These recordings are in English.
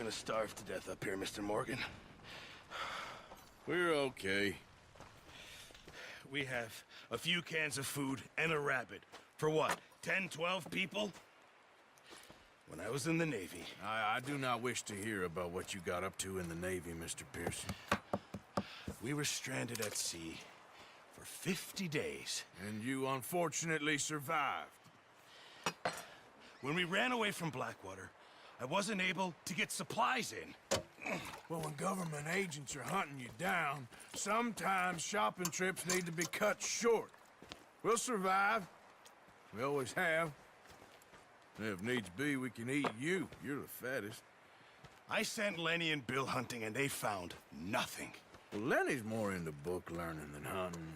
gonna starve to death up here, Mr. Morgan. We're okay. We have a few cans of food and a rabbit. For what, 10, 12 people? When I was in the Navy... I do not wish to hear about what you got up to in the Navy, Mr. Pearson. We were stranded at sea for 50 days. And you unfortunately survived. When we ran away from Blackwater, I wasn't able to get supplies in. Well, when government agents are hunting you down, sometimes shopping trips need to be cut short. We'll survive. We always have. If needs be, we can eat you. You're the fattest. I sent Lenny and Bill hunting, and they found nothing. Well, Lenny's more into book learning than hunting.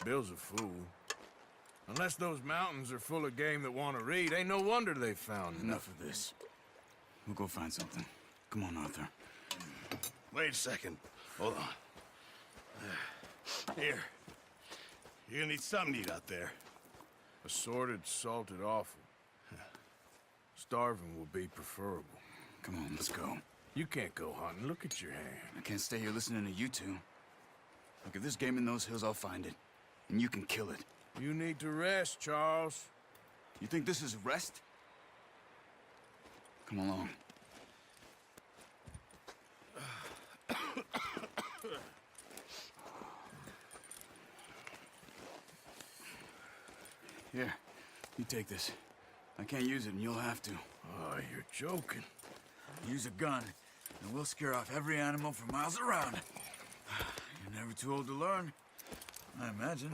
Bill's a fool. Unless those mountains are full of game that want to read, ain't no wonder they found Enough of this. We'll go find something. Come on, Arthur. Wait a second. Hold on. Here. You're gonna need something to eat out there. Assorted, salted offal. Starving will be preferable. Come on, let's go. You can't go hunting. Look at your hand. I can't stay here listening to you two. Look, if there's game in those hills, I'll find it. And you can kill it. You need to rest, Charles. You think this is rest? Come along. Here, you take this. I can't use it, and you'll have to. Oh, you're joking. Use a gun, and we'll scare off every animal for miles around. You're never too old to learn, I imagine.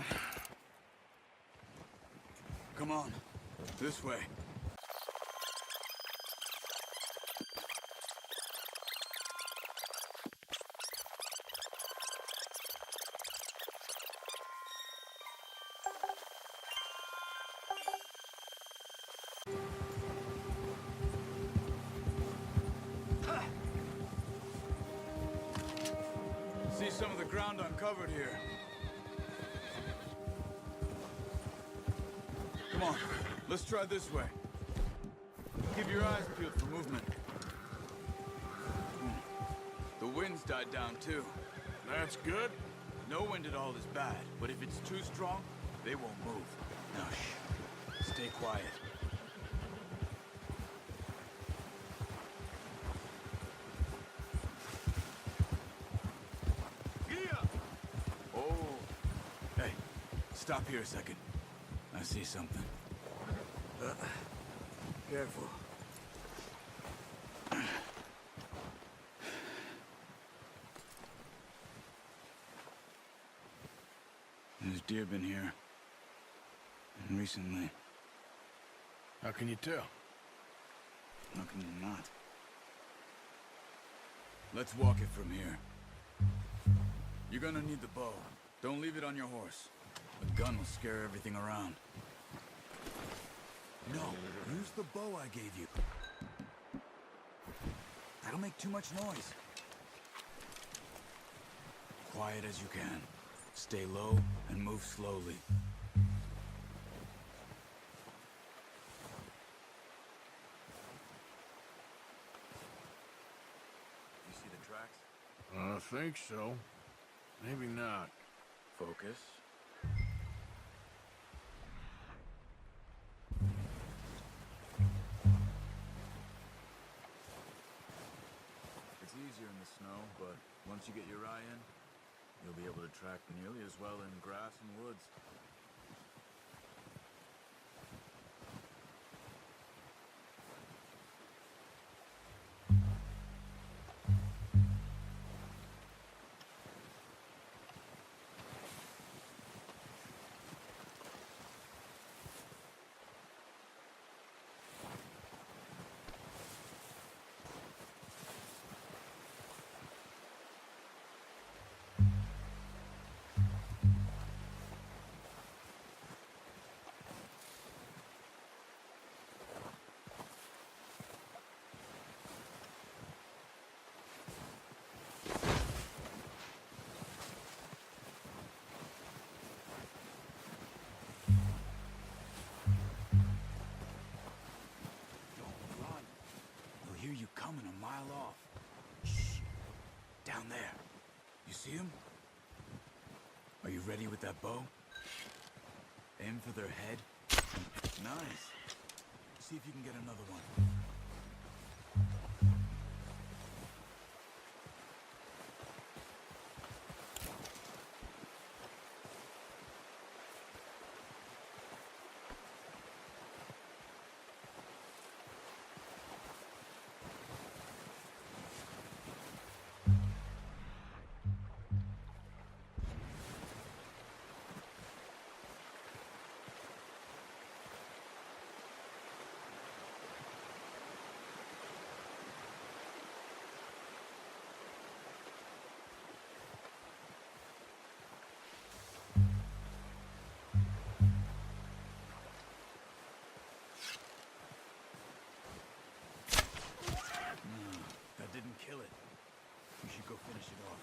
Come on, this way. See some of the ground uncovered here. Come on, let's try this way. Keep your eyes peeled for movement. The wind's died down too. That's good. No wind at all is bad, but if it's too strong, they won't move. Now shh, stay quiet. Oh, hey, stop here a second. I see something. Careful. There's deer been here. And recently. How can you tell? How can you not? Let's walk it from here. You're gonna need the bow. Don't leave it on your horse. A gun will scare everything around. No, use the bow I gave you. That'll make too much noise. Quiet as you can. Stay low and move slowly. You see the tracks? I think so. Maybe not. Focus. It's easier in the snow, but once you get your eye in, you'll be able to track nearly as well in grass and woods. Don't run. They'll hear you coming a mile off. Down there. You see him? Are you ready with that bow? Aim for their head. Nice. See if you can get another one. Didn't kill it. We should go finish it off.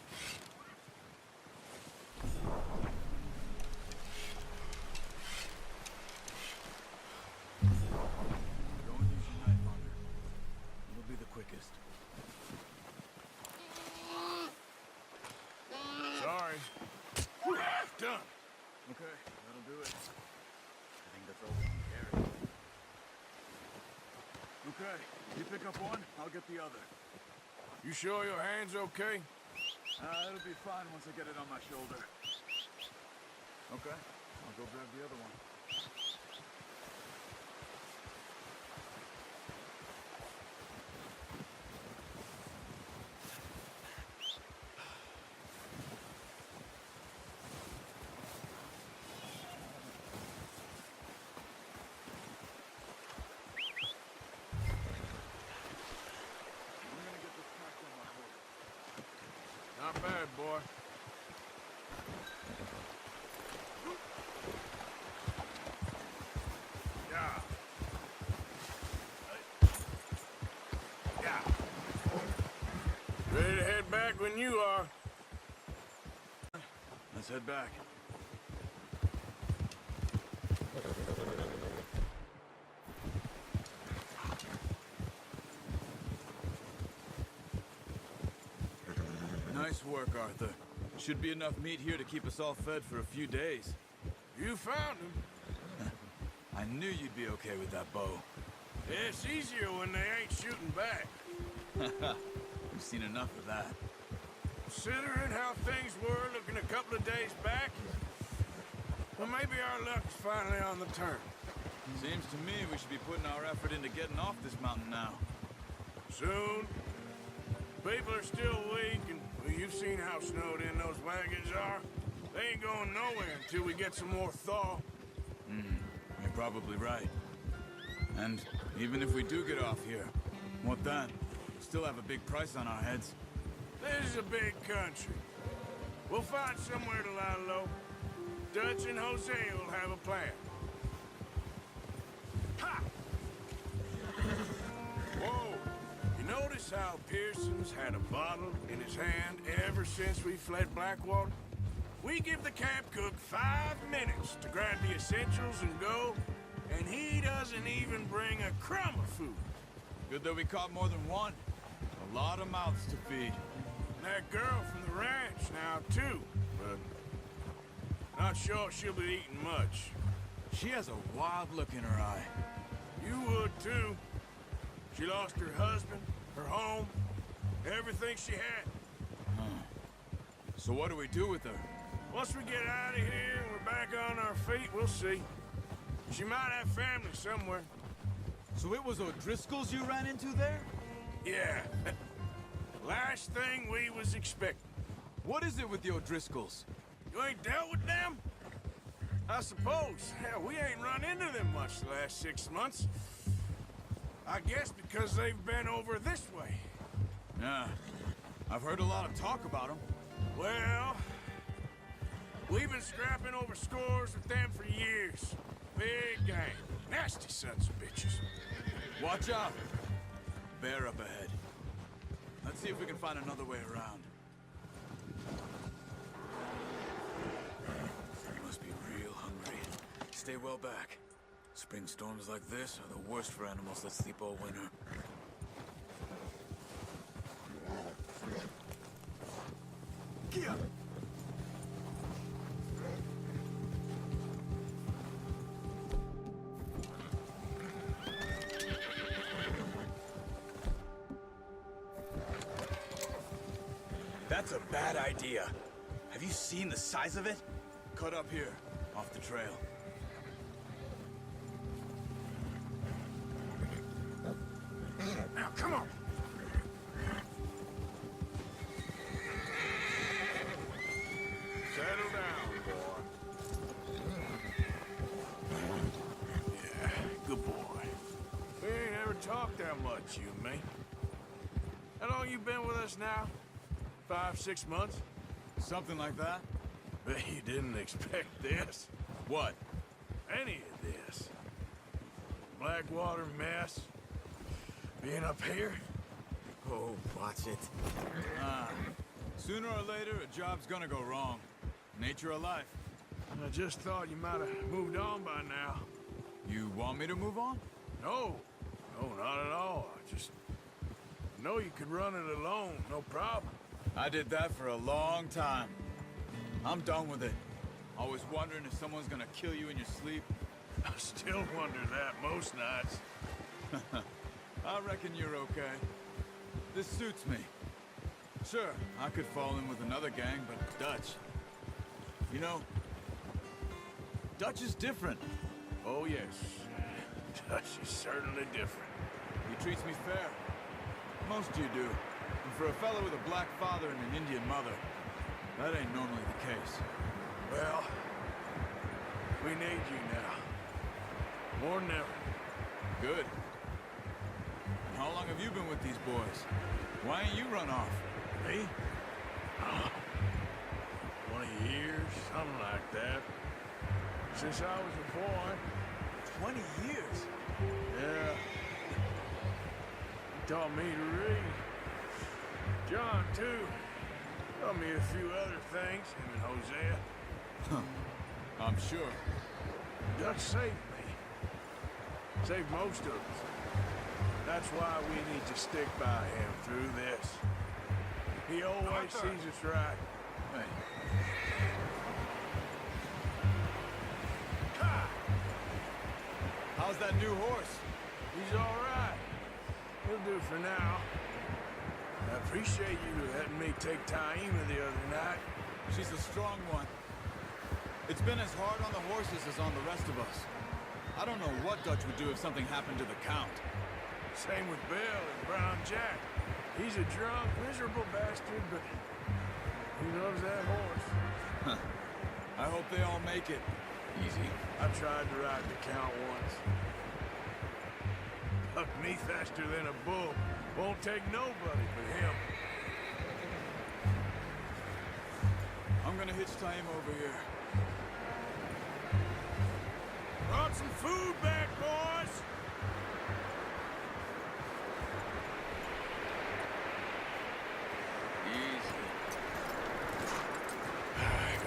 Go and use your knife on her. It'll be the quickest. Sorry. Done. Okay, that'll do it. I think that's all we can carry. Okay, you pick up one, I'll get the other. You sure your hand's okay? It'll be fine once I get it on my shoulder. Okay, I'll go grab the other one. Not bad, boy. Yeah. Yeah. Ready to head back when you are. Let's head back. Nice work, Arthur. Should be enough meat here to keep us all fed for a few days. You found him. I knew you'd be okay with that bow. Yeah, it's easier when they ain't shooting back. We've seen enough of that. Considering how things were looking a couple of days back, well, maybe our luck's finally on the turn. Seems to me we should be putting our effort into getting off this mountain now. Soon. People are still weak, and well, you've seen how snowed in those wagons are. They ain't going nowhere until we get some more thaw. You're probably right. And even if we do get off here, what then? Still have a big price on our heads. This is a big country. We'll find somewhere to lie low. Dutch and Jose will have a plan. Ha! Whoa! You notice how Pearson's had a bottle in his hand ever since we fled Blackwater? We give the camp cook 5 minutes to grab the essentials and go, and he doesn't even bring a crumb of food. Good that we caught more than one. A lot of mouths to feed. And that girl from the ranch now, too, but not sure she'll be eating much. She has a wild look in her eye. You would, too. She lost her husband, her home, everything she had. So what do we do with her? Once we get out of here and we're back on our feet, we'll see. She might have family somewhere. So it was O'Driscoll's you ran into there? Yeah. Last thing we was expecting. What is it with the O'Driscolls? You ain't dealt with them? I suppose. Hell, we ain't run into them much the last 6 months. I guess because they've been over this way. Yeah. I've heard a lot of talk about them. Well, we've been scrapping over scores with them for years. Big gang. Nasty sons of bitches. Watch out! Bear up ahead. Let's see if we can find another way around. You must be real hungry. Stay well back. Spring storms like this are the worst for animals that sleep all winter. That's a bad idea. Have you seen the size of it? Cut up here, off the trail. Now, come on. Settle down, boy. Yeah, good boy. We ain't ever talked that much, you and me. How long you been with us now? 5, 6 months? Something like that? Bet you didn't expect this. What? Any of this. Blackwater mess. Being up here? Oh, watch it. Sooner or later, a job's gonna go wrong. Nature of life. I just thought you might have moved on by now. You want me to move on? No. No, not at all. I just know you could run it alone, no problem. I did that for a long time. I'm done with it. Always wondering if someone's gonna kill you in your sleep. I still wonder that most nights. I reckon you're okay. This suits me. Sure, I could fall in with another gang, but Dutch. You know, Dutch is different. Oh, yes. Dutch is certainly different. He treats me fair. Most of you do. And for a fellow with a black father and an Indian mother, that ain't normally the case. Well, we need you now. More than ever. Good. And how long have you been with these boys? Why ain't you run off? Me? 20 years, something like that. Since I was a boy. 20 years? Yeah. He taught me to read. John, too. Taught me a few other things, him and Hosea. I'm sure. Dutch saved me. Saved most of us. That's why we need to stick by him through this. He always sees us right. Hey. Ha! How's that new horse? He's all right. He'll do for now. I appreciate you letting me take Taima the other night. She's a strong one. It's been as hard on the horses as on the rest of us. I don't know what Dutch would do if something happened to the Count. Same with Bill and Brown Jack. He's a drunk, miserable bastard, but he loves that horse. I hope they all make it. Easy. I tried to ride the Count once. Bucked me faster than a bull. Won't take nobody but him. I'm gonna hitch Taima over here. Brought some food back, boys! Easy.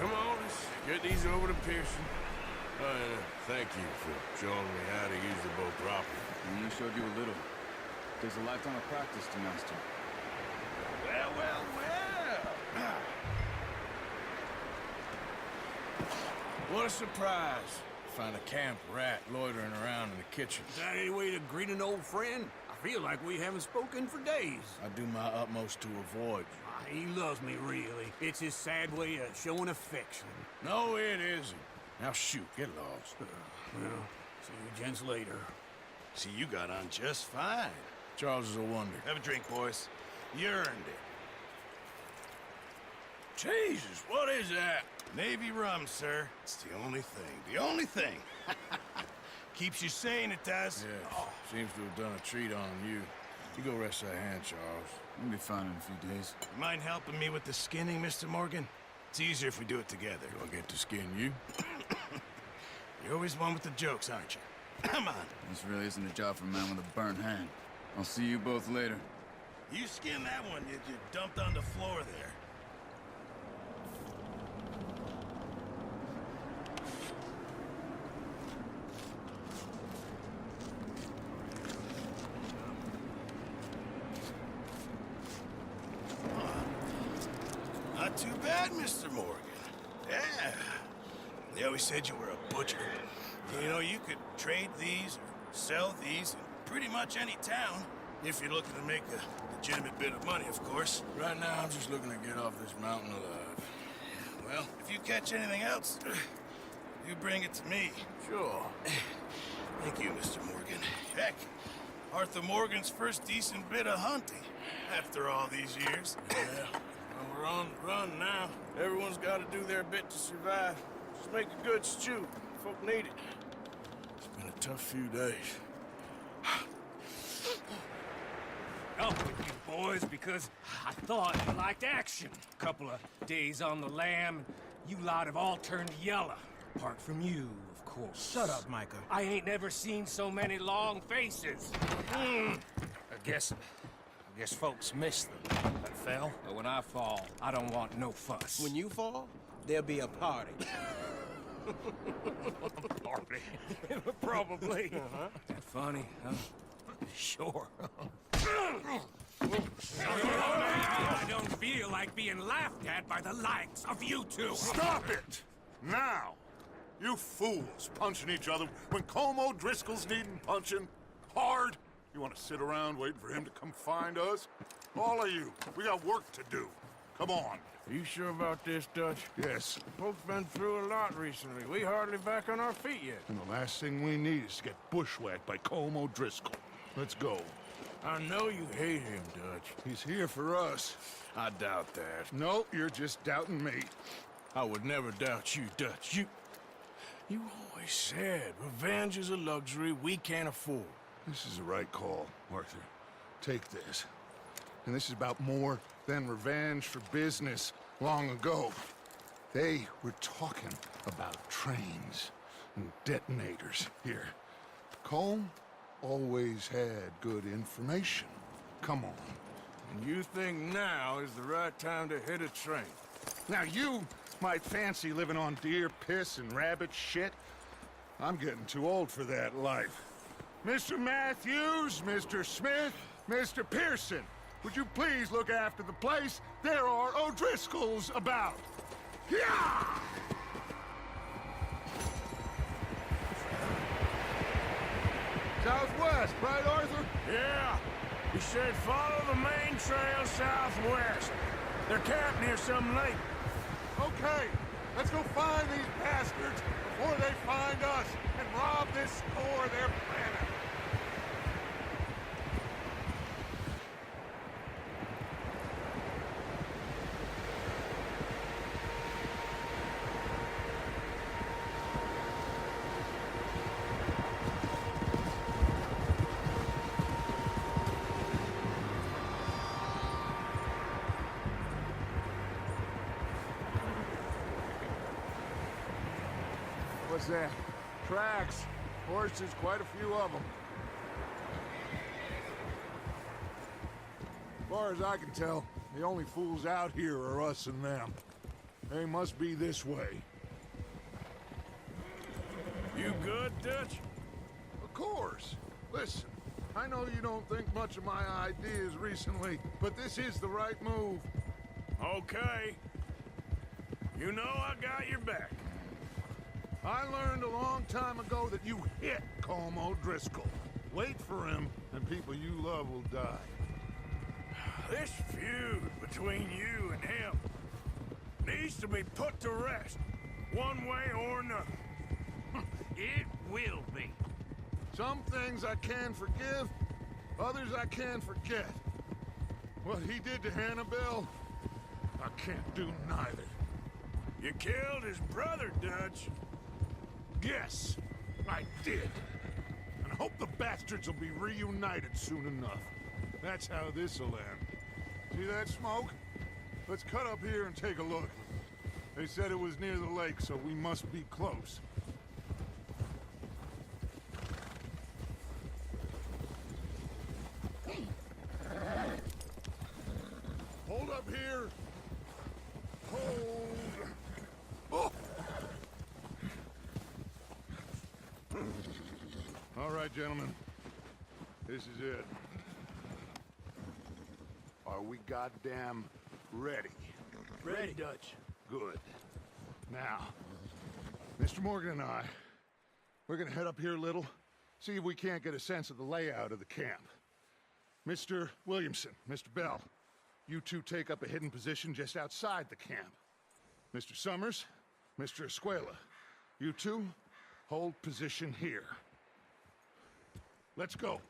Come on, let's get these over to Pearson. Thank you for showing me how to use the bow properly. I only showed you a little. Takes a lifetime of practice to master. Well, well, well! What a surprise. Find a camp rat loitering around in the kitchen. Is that any way to greet an old friend? I feel like we haven't spoken for days. I do my utmost to avoid you. He loves me, really. It's his sad way of showing affection. No, it isn't. Now shoot, get lost. Well, see you gents later. See, you got on just fine. Charles is a wonder. Have a drink, boys. You earned it. Jesus, what is that? Navy rum, sir. It's the only thing. The only thing. Keeps you sane, it does. Yeah, seems to have done a treat on you. You go rest that hand, Charles. We'll be fine in a few days. You mind helping me with the skinning, Mr. Morgan? It's easier if we do it together. Do I get to skin you? You're always one with the jokes, aren't you? Come on. This really isn't a job for a man with a burnt hand. I'll see you both later. You skin that one you dumped on the floor there. Not too bad, Mr. Morgan. Yeah. They always said you were a butcher. You know, you could trade these or sell these in pretty much any town. If you're looking to make a legitimate bit of money, of course. Right now, I'm just looking to get off this mountain alive. Well, if you catch anything else, you bring it to me. Sure. Thank you, Mr. Morgan. Heck, Arthur Morgan's first decent bit of hunting after all these years. Yeah. Well, we're on the run now. Everyone's got to do their bit to survive. Just make a good stew. Folk need it. It's been a tough few days. Up with you boys because I thought you liked action. Couple of days on the lam, you lot have all turned yellow. Apart from you, of course. Shut up, Micah. I ain't never seen so many long faces. I guess folks miss them. I fell, but when I fall, I don't want no fuss. When you fall, there'll be a party. Party. Probably. That funny, huh? Sure. I don't feel like being laughed at by the likes of you two. Stop it! Now! You fools punching each other when Colm O'Driscoll's needing punching hard. You want to sit around waiting for him to come find us? All of you, we got work to do. Come on. Are you sure about this, Dutch? Yes. Folks been through a lot recently. We hardly back on our feet yet. And the last thing we need is to get bushwhacked by Colm O'Driscoll. Let's go. I know you hate him, Dutch. He's here for us. I doubt that. No, you're just doubting me. I would never doubt you, Dutch. You always said revenge is a luxury we can't afford. This is the right call, Arthur. Take this. And this is about more than revenge for business long ago. They were talking about trains and detonators here. Colm always had good information. Come on. And you think now is the right time to hit a train? Now you might fancy living on deer piss and rabbit shit. I'm getting too old for that life. Mr. Matthews, Mr. Smith, Mr. Pearson, would you please look after the place? There are O'Driscolls about. Yeah! Southwest, right, Arthur? Yeah. He said follow the main trail southwest. They're camped near some lake. Okay, let's go find these bastards before they find us and rob this store they're planning. What's that? Tracks. Horses, quite a few of them. As far as I can tell, the only fools out here are us and them. They must be this way. You good, Dutch? Of course. Listen, I know you don't think much of my ideas recently, but this is the right move. Okay. You know I got your back. I learned a long time ago that you hit Colm O'Driscoll. Wait for him, and people you love will die. This feud between you and him needs to be put to rest, one way or another. It will be. Some things I can forgive, others I can forget. What he did to Hannibal, I can't do neither. You killed his brother, Dutch. Yes, I did. And I hope the bastards will be reunited soon enough. That's how this'll end. See that smoke? Let's cut up here and take a look. They said it was near the lake, so we must be close. Hold up here. Hold. Oh. All right, gentlemen. This is it. Are we goddamn ready? Ready, Dutch. Good. Now, Mr. Morgan and I, we're gonna head up here a little, see if we can't get a sense of the layout of the camp. Mr. Williamson, Mr. Bell, you two take up a hidden position just outside the camp. Mr. Summers, Mr. Escuela, you two hold position here. Let's go.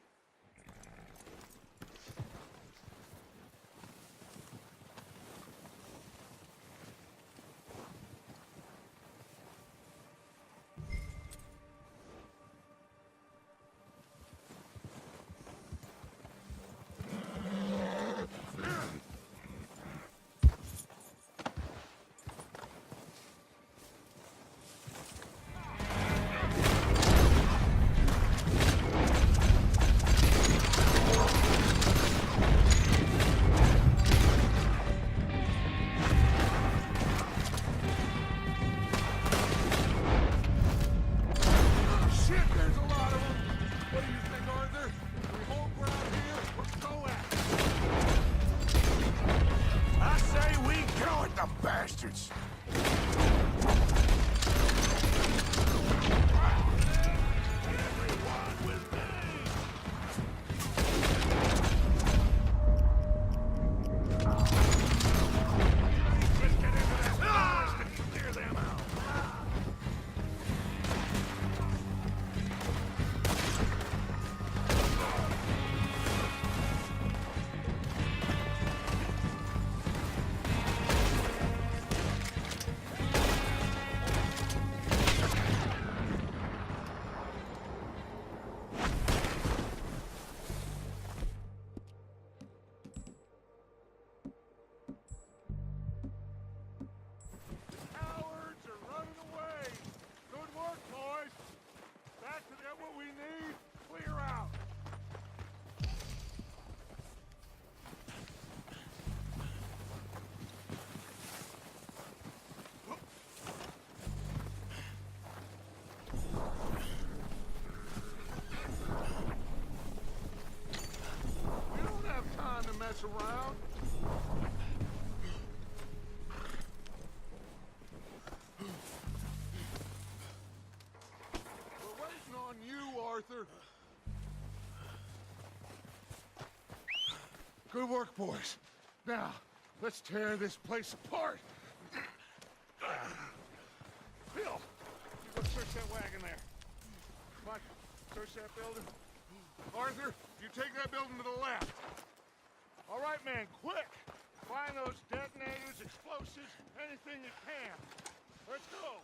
Bastards! Mess around. We're waiting on you, Arthur. Good work, boys. Now, let's tear this place apart. Bill, go search that wagon there. Mike, search that building. Arthur, you take that building to the left. All right, man, quick! Find those detonators, explosives, anything you can. Let's go!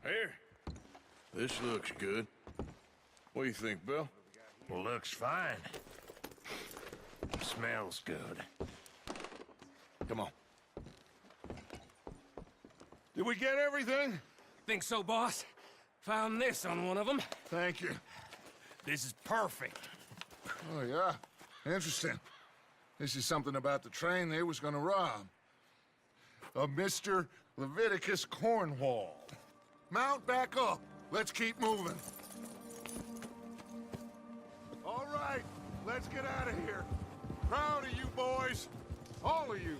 Here. This looks good. What do you think, Bill? Looks fine. Smells good. Come on. Did we get everything? Think so, boss? Found this on one of them. Thank you. This is perfect. Oh, yeah? Interesting. This is something about the train they was gonna rob. A Mr. Leviticus Cornwall. Mount back up. Let's keep moving. All right, let's get out of here. Proud of you boys. All of you.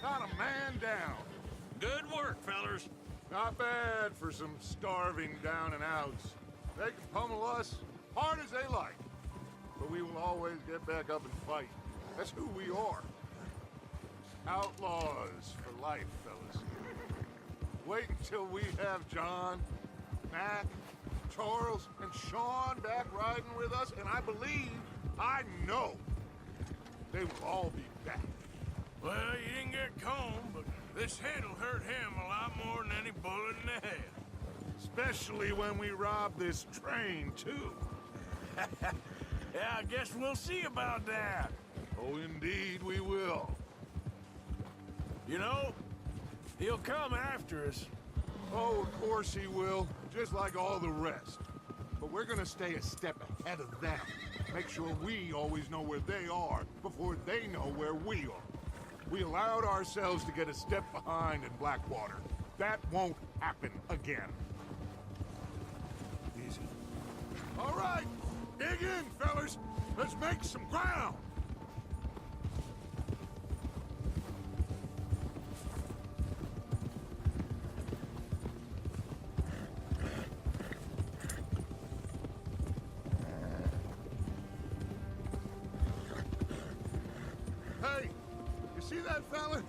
Not a man down. Good work, fellers. Not bad for some starving down and outs. They can pummel us hard as they like. But we will always get back up and fight. That's who we are. Outlaws for life, fellas. Wait until we have John, Mac, Charles, and Sean back riding with us, and I know, they will all be back. Well, you didn't get Combe, but this head'll hurt him a lot more than any bullet in the head. Especially when we rob this train, too. Yeah, I guess we'll see about that. Oh, indeed we will. You know, he'll come after us. Oh, of course he will, just like all the rest. But we're gonna stay a step ahead of them. Make sure we always know where they are before they know where we are. We allowed ourselves to get a step behind in Blackwater. That won't happen again. Easy. All right, dig in, fellas. Let's make some ground. that fella?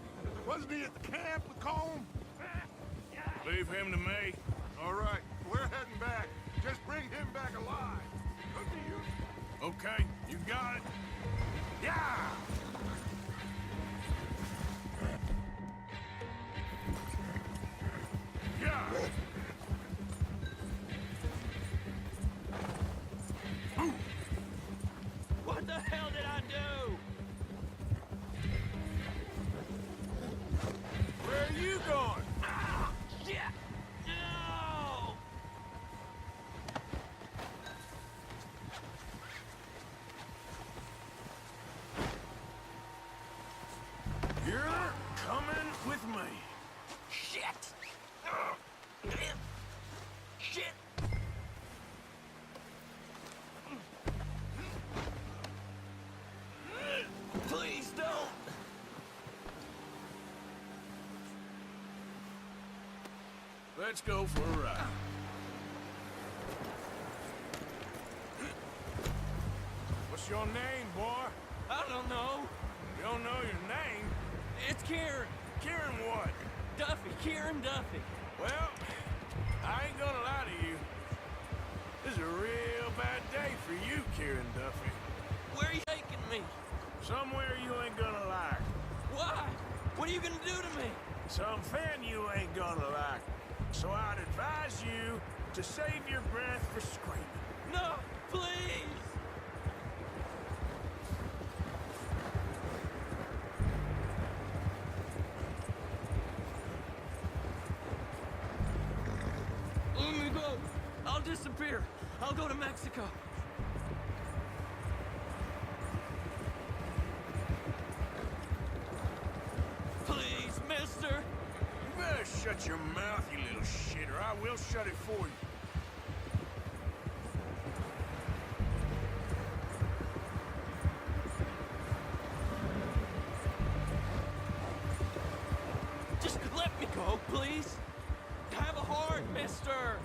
Wasn't he at the camp with Colm? Leave him to me. All right, we're heading back. Just bring him back alive. Good to you. Okay, you got it. Yeah! Yeah! What the hell did I do? Where are you going? Ah, shit! No! You're coming with me. Shit! Shit! Please don't! Let's go for a ride. What's your name, boy? I don't know. You don't know your name? It's Kieran. Kieran what? Duffy. Kieran Duffy. Well, I ain't gonna lie to you. This is a real bad day for you, Kieran Duffy. Where are you taking me? Somewhere you ain't gonna like. Why? What are you gonna do to me? Something you ain't gonna like. So I'd advise you to save your breath for screaming. No, please! Let me go. I'll disappear. I'll go to Mexico. Please, mister. You better shut your mouth, you little shit, or I will shut it for you. Just let me go, please. Have a heart, mister.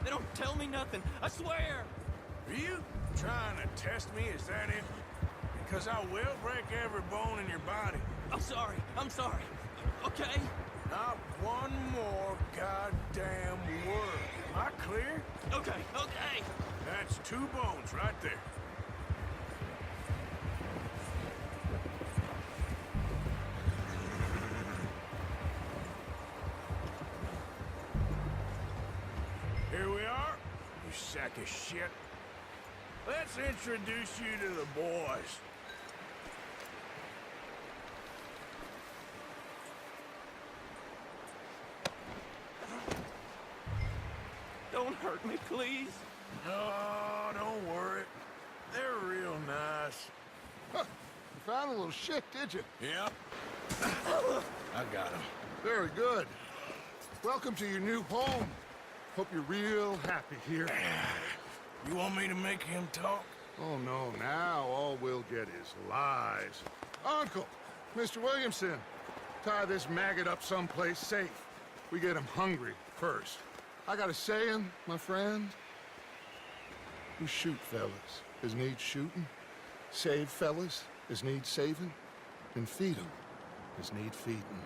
They don't tell me nothing, I swear. Are you trying to test me? Is that it? Because I will break every bone in your body. I'm sorry. Okay? Not one more goddamn word. Am I clear? Okay. That's 2 bones right there. Here we are, you sack of shit. Let's introduce you to the boys. Don't hurt me, please. Oh, don't worry. They're real nice. Huh, you found a little shit, did you? Yep. I got him. Very good. Welcome to your new home. Hope you're real happy here. You want me to make him talk? Oh, no, now all we'll get is lies. Uncle, Mr. Williamson, tie this maggot up someplace safe. We get him hungry first. I got a saying, my friend. You shoot fellas as need shooting, save fellas as need saving, and feed 'em as need feeding.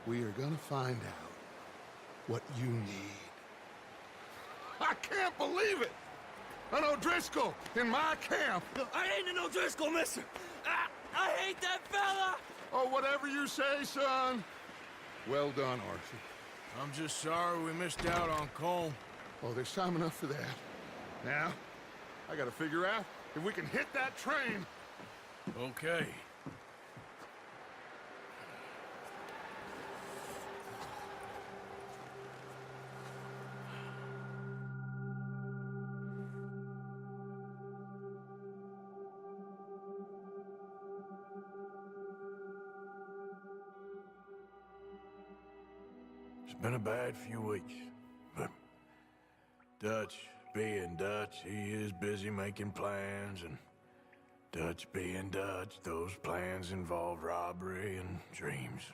We are gonna find out what you need. I can't believe it! An O'Driscoll in my camp! I ain't an O'Driscoll, mister. I hate that fella. Oh, whatever you say, son. Well done, Arthur. I'm just sorry we missed out on Colm. Oh, there's time enough for that. Now, I gotta figure out if we can hit that train. Okay. It's been a bad few weeks, but Dutch being Dutch, he is busy making plans, and Dutch being Dutch, those plans involve robbery and dreams.